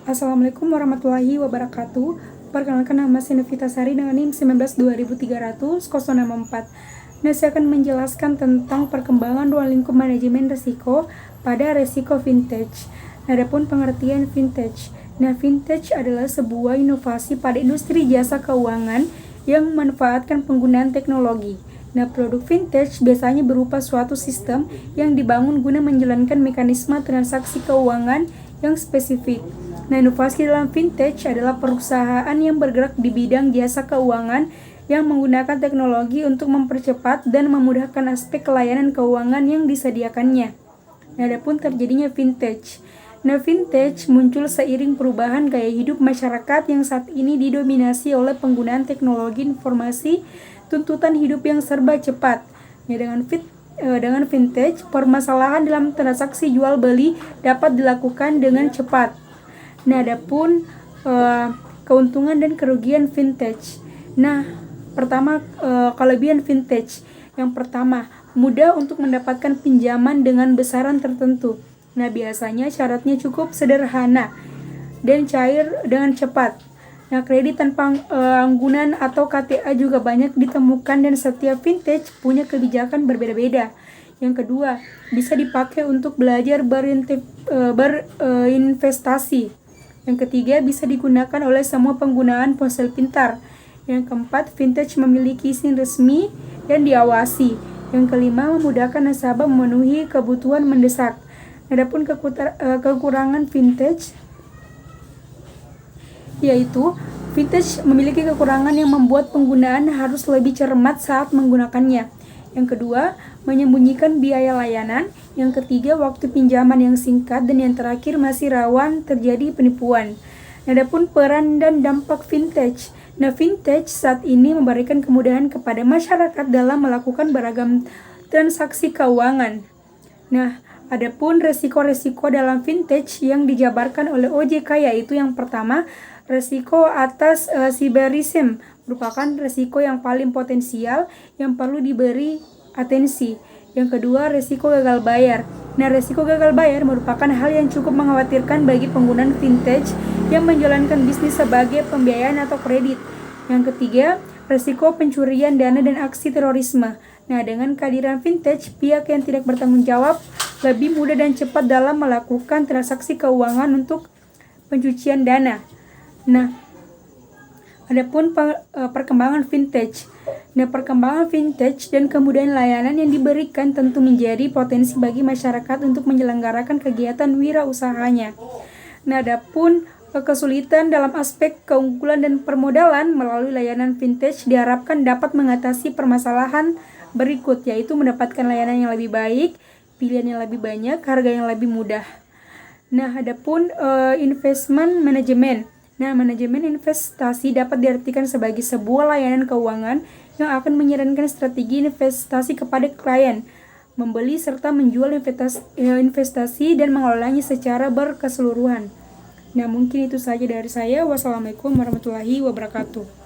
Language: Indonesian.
Assalamualaikum warahmatullahi wabarakatuh. Perkenalkan, nama saya Novita Sari dengan NIM 19 2300 064. Nah, saya akan menjelaskan tentang perkembangan ruang lingkup manajemen risiko pada risiko vintage. Nah, adapun pengertian vintage. Nah, vintage adalah sebuah inovasi pada industri jasa keuangan yang memanfaatkan penggunaan teknologi. Nah, produk vintage biasanya berupa suatu sistem yang dibangun guna menjalankan mekanisme transaksi keuangan yang spesifik. Nah, inovasi dalam vintage adalah perusahaan yang bergerak di bidang jasa keuangan yang menggunakan teknologi untuk mempercepat dan memudahkan aspek layanan keuangan yang disediakannya. Nah, adapun terjadinya vintage. Nah, vintage muncul seiring perubahan gaya hidup masyarakat yang saat ini didominasi oleh penggunaan teknologi informasi, tuntutan hidup yang serba cepat. Nah, dengan vintage, permasalahan dalam transaksi jual beli dapat dilakukan dengan cepat. Nah, adapun keuntungan dan kerugian vintage. Nah, pertama, kelebihan vintage. Yang pertama, mudah untuk mendapatkan pinjaman dengan besaran tertentu. Nah, biasanya syaratnya cukup sederhana dan cair dengan cepat. Nah, kredit tanpa anggunan atau KTA juga banyak ditemukan dan setiap vintage punya kebijakan berbeda-beda. Yang kedua, bisa dipakai untuk belajar berinvestasi. Yang ketiga, bisa digunakan oleh semua penggunaan ponsel pintar. Yang keempat, vintage memiliki izin resmi dan diawasi. Yang kelima, memudahkan nasabah memenuhi kebutuhan mendesak. Adapun kekurangan vintage, yaitu vintage memiliki kekurangan yang membuat penggunaan harus lebih cermat saat menggunakannya. Yang kedua, menyembunyikan biaya layanan. Yang ketiga, waktu pinjaman yang singkat. Dan yang terakhir, masih rawan terjadi penipuan. Adapun peran dan dampak vintage. Nah, vintage saat ini memberikan kemudahan kepada masyarakat dalam melakukan beragam transaksi keuangan. Nah, adapun resiko-resiko dalam vintage yang dijabarkan oleh OJK, yaitu yang pertama, resiko atas cyberism merupakan resiko yang paling potensial yang perlu diberi atensi. Yang kedua, resiko gagal bayar. Nah, resiko gagal bayar merupakan hal yang cukup mengkhawatirkan bagi penggunaan vintage yang menjalankan bisnis sebagai pembiayaan atau kredit. Yang ketiga, resiko pencurian dana dan aksi terorisme. Nah, dengan kehadiran vintage, pihak yang tidak bertanggung jawab lebih mudah dan cepat dalam melakukan transaksi keuangan untuk pencucian dana. Nah, adapun perkembangan vintage. Nah, perkembangan vintage dan kemudahan layanan yang diberikan tentu menjadi potensi bagi masyarakat untuk menyelenggarakan kegiatan wirausahanya. Nah, adapun kesulitan dalam aspek keunggulan dan permodalan melalui layanan vintage diharapkan dapat mengatasi permasalahan berikut, yaitu mendapatkan layanan yang lebih baik, pilihan yang lebih banyak, harga yang lebih mudah. Nah, adapun investment management. Nah, manajemen investasi dapat diartikan sebagai sebuah layanan keuangan yang akan menyarankan strategi investasi kepada klien, membeli serta menjual investasi dan mengelolanya secara berkeseluruhan. Nah, mungkin itu saja dari saya. Wassalamualaikum warahmatullahi wabarakatuh.